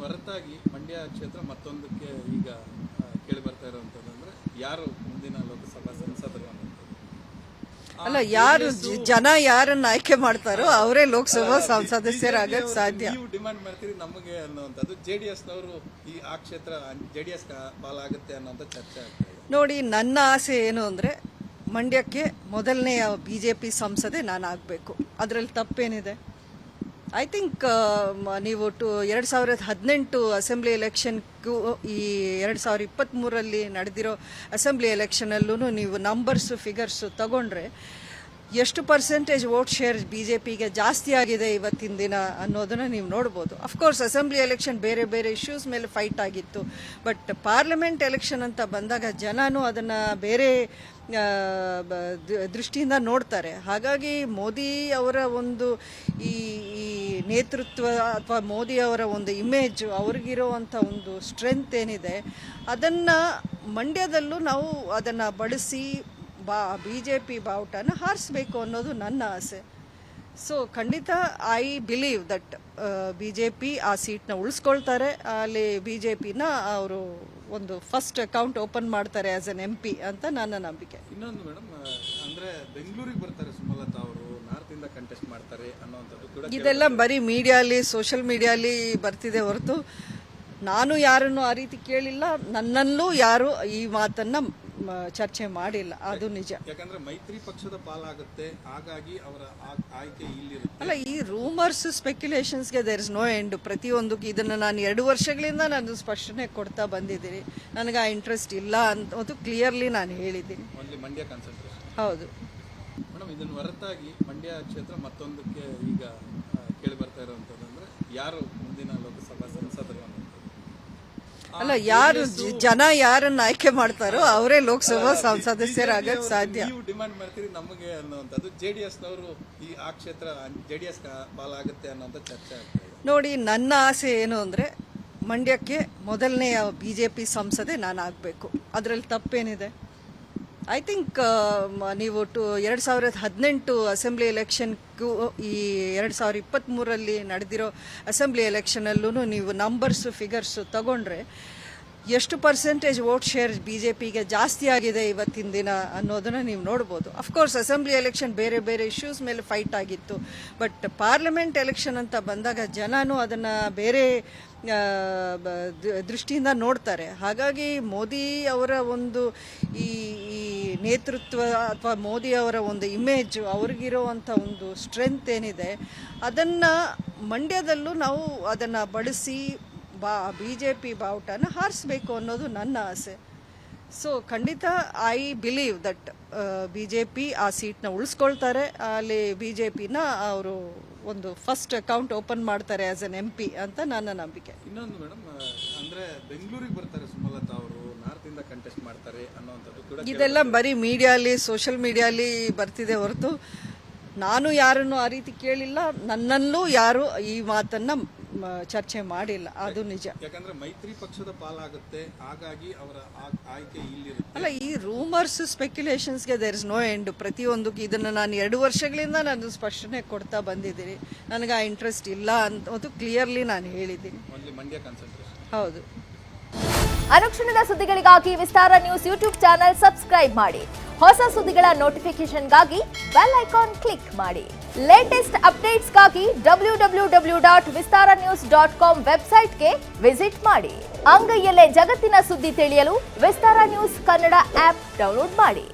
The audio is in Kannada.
ಹೊರತಾಗಿ ಮಂಡ್ಯ ಕ್ಷೇತ್ರ ಮತ್ತೊಂದಕ್ಕೆ ಈಗ ಕೇಳಿ ಬರ್ತಾ ಇರುವಂತಂದ್ರೆ ಯಾರು ಮುಂದಿನ ಲೋಕಸಭಾ ಸಂಸದರು ಅಲ್ಲ, ಯಾರು ಜನ ಯಾರನ್ನ ಆಯ್ಕೆ ಮಾಡ್ತಾರೋ ಅವರೇ ಲೋಕಸಭಾ ಸದಸ್ಯರಾಗಕ್ಕೆ ಸಾಧ್ಯ. ನೀವು ಡಿಮಾಂಡ್ ಮಾಡ್ತೀರಿ ನಮಗೆ ಅನ್ನುವಂಥದ್ದು ಜೆಡಿಎಸ್ ನವರು ಆ ಕ್ಷೇತ್ರ ಜೆಡಿಎಸ್ ಪಾಲಾಗುತ್ತೆ ಅನ್ನೋಂಥ ಚರ್ಚೆ ಆಗ್ತದೆ. ನೋಡಿ, ನನ್ನ ಆಸೆ ಏನು ಅಂದ್ರೆ ಮಂಡ್ಯಕ್ಕೆ ಮೊದಲನೆಯ ಬಿಜೆಪಿ ಸಂಸದೆ ನಾನು ಆಗಬೇಕು. ಅದರಲ್ಲಿ ತಪ್ಪೇನಿದೆ? ಐ ಥಿಂಕ್ ನೀವು 2018 ಅಸೆಂಬ್ಲಿ ಎಲೆಕ್ಷನ್ಗೂ ಈ 2023 ನಡೆದಿರೋ ಅಸೆಂಬ್ಲಿ ಎಲೆಕ್ಷನಲ್ಲೂ ನೀವು ನಂಬರ್ಸು ಫಿಗರ್ಸು ತಗೊಂಡ್ರೆ ಎಷ್ಟು ಪರ್ಸೆಂಟೇಜ್ ವೋಟ್ ಶೇರ್ ಬಿಜೆಪಿಗೆ ಜಾಸ್ತಿ ಆಗಿದೆ ಇವತ್ತಿನ ದಿನ ಅನ್ನೋದನ್ನ ನೀವು ನೋಡ್ಬೋದು. ಅಫ್ಕೋರ್ಸ್ ಅಸೆಂಬ್ಲಿ ಎಲೆಕ್ಷನ್ ಬೇರೆ ಬೇರೆ ಇಶ್ಯೂಸ್ ಮೇಲೆ ಫೈಟ್ ಆಗಿತ್ತು, ಬಟ್ ಪಾರ್ಲಿಮೆಂಟ್ ಎಲೆಕ್ಷನ್ ಅಂತ ಬಂದಾಗ ಜನನೂ ಅದನ್ನು ಬೇರೆ ದೃಷ್ಟಿಯಿಂದ ನೋಡ್ತಾರೆ. ಹಾಗಾಗಿ ಮೋದಿ ಅವರ ಒಂದು ಈ ನೇತೃತ್ವ ಅಥವಾ ಮೋದಿ ಅವರ ಒಂದು ಇಮೇಜ್, ಅವ್ರಿಗಿರೋವಂಥ ಒಂದು ಸ್ಟ್ರೆಂತ್ ಏನಿದೆ ಅದನ್ನು ಮಂಡ್ಯದಲ್ಲೂ ನಾವು ಅದನ್ನು ಬಳಸಿ ಬಿಜೆಪಿ ಬಾವುಟನ ಹಾರಿಸ್ಬೇಕು ಅನ್ನೋದು ನನ್ನ ಆಸೆ. ಸೊ ಖಂಡಿತ ಐ ಬಿಲೀವ್ ದಟ್ ಬಿಜೆಪಿ ಆ ಸೀಟ್ನ ಉಳಿಸ್ಕೊಳ್ತಾರೆ. ಅಲ್ಲಿ ಬಿಜೆಪಿನ ಅವರು ಒಂದು ಫಸ್ಟ್ ಅಕೌಂಟ್ ಓಪನ್ ಮಾಡ್ತಾರೆ ಆಸ್ ಎನ್ MP ಅಂತ ನನ್ನ ನಂಬಿಕೆ. ಇನ್ನೊಂದು ಮೇಡಮ್, ಅಂದ್ರೆ ಬೆಂಗಳೂರಿಗೆ ಬರ್ತಾರೆ ಸುಮಲತಾ ಅವರು, ನಾರ್ತ್ ಇಂದ ಕಂಟೆಸ್ಟ್ ಮಾಡ್ತಾರೆ ಅನ್ನೋಂಥದ್ದು ಕೂಡ ಇದೆಲ್ಲ ಬರೀ ಮೀಡಿಯಾಲಿ, ಸೋಷಿಯಲ್ ಮೀಡಿಯಾಲಿ ಬರ್ತಿದೆ ಹೊರತು ನಾನು ಯಾರನ್ನು ಆ ರೀತಿ ಕೇಳಿಲ್ಲ. ನನ್ನಲ್ಲೂ ಯಾರು ಈ ಮಾತನ್ನ ಚರ್ಚೆ ಮಾಡಿಲ್ಲ, ಅದು ನಿಜ. ಯಾಕಂದ್ರೆ ಮೈತ್ರಿ ಪಕ್ಷದ ಪಾಲಾಗುತ್ತೆ, ಹಾಗಾಗಿ ಅವರ ಆಯ್ಕೆ ಇಲ್ಲಿರುತ್ತೆ. ಅಲ್ಲ, ಈ ರೂಮರ್ಸ್ ಸ್ಪೆಕ್ಯುಲೇಷನ್ಸ್ಗೆ ದೇರ್ ಇಸ್ ನೋ ಎಂಡ್. ಪ್ರತಿಯೊಂದಕ್ಕೂ ಇದನ್ನು ನಾನು 2 ವರ್ಷಗಳಿಂದ ನಾನು ಸ್ಪಷ್ಟನೆ ಕೊಡ್ತಾ ಬಂದಿದ್ದೀನಿ. ನನಗೆ ಆ ಇಂಟ್ರೆಸ್ಟ್ ಇಲ್ಲ ಅಂತ ಕ್ಲಿಯರ್ಲಿ ನಾನು ಹೇಳಿದ್ದೀನಿ. Only Mandya concentration. ಹೌದು ಮೇಡಮ್, ಇದನ್ನು ಹೊರತಾಗಿ ಮಂಡ್ಯ ಕ್ಷೇತ್ರ ಮತ್ತೊಂದಕ್ಕೆ ಈಗ ಕೇಳಿ ಬರ್ತಾ ಇರುವಂತಂದ್ರೆ ಯಾರು ಮುಂದಿನ ಲೋಕಸಭಾ ಸಂಸದರು? ಅಲ್ಲ, ಯಾರು ಜನ ಯಾರನ್ನ ಆಯ್ಕೆ ಮಾಡ್ತಾರೋ ಅವರೇ ಲೋಕಸಭಾ ಸದಸ್ಯರಾಗಕ್ಕೆ ಸಾಧ್ಯ. ನೀವು ಡಿಮಾಂಡ್ ಮಾಡ್ತೀರಿ ನಮಗೆ ಅನ್ನುವಂಥದ್ದು ಜೆಡಿಎಸ್ ನವರು ಆ ಕ್ಷೇತ್ರ ಜೆಡಿಎಸ್ ಪಾಲಾಗುತ್ತೆ ಅನ್ನೋಂಥ ಚರ್ಚೆ ಆಗ್ತದೆ. ನೋಡಿ, ನನ್ನ ಆಸೆ ಏನು ಅಂದ್ರೆ ಮಂಡ್ಯಕ್ಕೆ ಮೊದಲನೆಯ ಬಿಜೆಪಿ ಸಂಸದೆ ನಾನು ಆಗಬೇಕು. ಅದರಲ್ಲಿ ತಪ್ಪೇನಿದೆ? ಐ ಥಿಂಕ್ ನೀವು 2018 ಅಸೆಂಬ್ಲಿ ಎಲೆಕ್ಷನ್ಗೂ ಈ 2023 ನಡೆದಿರೋ ಅಸೆಂಬ್ಲಿ ಎಲೆಕ್ಷನಲ್ಲೂ ನೀವು ನಂಬರ್ಸು ಫಿಗರ್ಸು ತಗೊಂಡ್ರೆ ಎಷ್ಟು ಪರ್ಸೆಂಟೇಜ್ ವೋಟ್ ಶೇರ್ ಬಿಜೆಪಿಗೆ ಜಾಸ್ತಿ ಆಗಿದೆ ಇವತ್ತಿನ ದಿನ ಅನ್ನೋದನ್ನ ನೀವು ನೋಡ್ಬೋದು. ಅಫ್ಕೋರ್ಸ್ ಅಸೆಂಬ್ಲಿ ಎಲೆಕ್ಷನ್ ಬೇರೆ ಬೇರೆ ಇಶ್ಯೂಸ್ ಮೇಲೆ ಫೈಟ್ ಆಗಿತ್ತು, ಬಟ್ ಪಾರ್ಲಿಮೆಂಟ್ ಎಲೆಕ್ಷನ್ ಅಂತ ಬಂದಾಗ ಜನನೂ ಅದನ್ನು ಬೇರೆ ದೃಷ್ಟಿಯಿಂದ ನೋಡ್ತಾರೆ. ಹಾಗಾಗಿ ಮೋದಿ ಅವರ ಒಂದು ಈ ನೇತೃತ್ವ ಅಥವಾ ಮೋದಿ ಅವರ ಒಂದು ಇಮೇಜ್, ಅವ್ರಿಗಿರೋವಂಥ ಒಂದು ಸ್ಟ್ರೆಂತ್ ಏನಿದೆ ಅದನ್ನು ಮಂಡ್ಯದಲ್ಲೂ ನಾವು ಅದನ್ನು ಬಳಸಿ ಬಿಜೆಪಿ ಬಾವುಟನ ಹಾರಿಸ್ಬೇಕು ಅನ್ನೋದು ನನ್ನ ಆಸೆ. ಸೊ ಖಂಡಿತ ಐ ಬಿಲೀವ್ ದಟ್ ಬಿಜೆಪಿ ಆ ಸೀಟ್ನ ಉಳಿಸ್ಕೊಳ್ತಾರೆ. ಅಲ್ಲಿ ಬಿಜೆಪಿನ ಅವರು ಒಂದು ಫಸ್ಟ್ ಅಕೌಂಟ್ ಓಪನ್ ಮಾಡ್ತಾರೆ ಆಸ್ ಎನ್ MP ಅಂತ ನನ್ನ ನಂಬಿಕೆ. ಇನ್ನೊಂದು ಮೇಡಮ್, ಅಂದ್ರೆ ಬೆಂಗಳೂರಿಗೆ ಬರ್ತಾರೆ ಸುಮಲತಾ ಅವರು, ನಾರ್ತ್ ಇಂದ ಕಂಟೆಸ್ಟ್ ಮಾಡ್ತಾರೆ ಅನ್ನೋಂಥದ್ದು ಕೂಡ ಇದೆಲ್ಲ ಬರೀ ಮೀಡಿಯಾಲಿ, ಸೋಷಿಯಲ್ ಮೀಡಿಯಾಲಿ ಬರ್ತಿದೆ ಹೊರತು ನಾನು ಯಾರನ್ನು ಆ ರೀತಿ ಕೇಳಿಲ್ಲ. ನನ್ನಲ್ಲೂ ಯಾರು ಈ ಮಾತನ್ನ ಚರ್ಚೆ ಮಾಡಿಲ್ಲ, ಅದು ನಿಜ. ಯಾಕಂದ್ರೆ ಮೈತ್ರಿ ಪಕ್ಷದ ಪಾಲಾಗುತ್ತೆ, ಹಾಗಾಗಿ ಅವರ ಆಯ್ಕೆ ಇಲ್ಲಿರುತ್ತೆ. ಅಲ್ಲ, ಈ ರೂಮರ್ಸ್ ಸ್ಪೆಕ್ಯುಲೇಷನ್ಸ್ಗೆ ದೇರ್ ಇಸ್ ನೋ ಎಂಡ್. ಪ್ರತಿಯೊಂದಕ್ಕೂ ಇದನ್ನು ನಾನು 2 ವರ್ಷಗಳಿಂದ ನಾನು ಸ್ಪಷ್ಟನೆ ಕೊಡ್ತಾ ಬಂದಿದ್ದೀನಿ. ನನಗೆ ಆ ಇಂಟ್ರೆಸ್ಟ್ ಇಲ್ಲ ಅಂತ ಕ್ಲಿಯರ್ಲಿ ನಾನು ಹೇಳಿದ್ದೀನಿ. Only Mandya concentration. ಹೌದು. ಅನುಕ್ಷಣದ ಸುದ್ದಿಗಳಿಗಾಗಿ ವಿಸ್ತಾರ ನ್ಯೂಸ್ ಯೂಟ್ಯೂಬ್ ಚಾನೆಲ್ ಸಬ್ಸ್ಕ್ರೈಬ್ ಮಾಡಿ. ಹೊಸ ಸುದ್ದಿಗಳ ನೋಟಿಫಿಕೇಶನ್ಗಾಗಿ ಬೆಲ್ ಐಕಾನ್ ಕ್ಲಿಕ್ ಮಾಡಿ. ಲೇಟೆಸ್ಟ್ ಅಪ್ಡೇಟ್ಸ್ಗಾಗಿ www.vistaranews.com ವೆಬ್ಸೈಟ್ಗೆ ವಿಸಿಟ್ ಮಾಡಿ. ಅಂಗೈಯಲ್ಲೇ ಜಗತ್ತಿನ ಸುದ್ದಿ ತಿಳಿಯಲು ವಿಸ್ತಾರ ನ್ಯೂಸ್ ಕನ್ನಡ ಆಪ್ ಡೌನ್ಲೋಡ್ ಮಾಡಿ.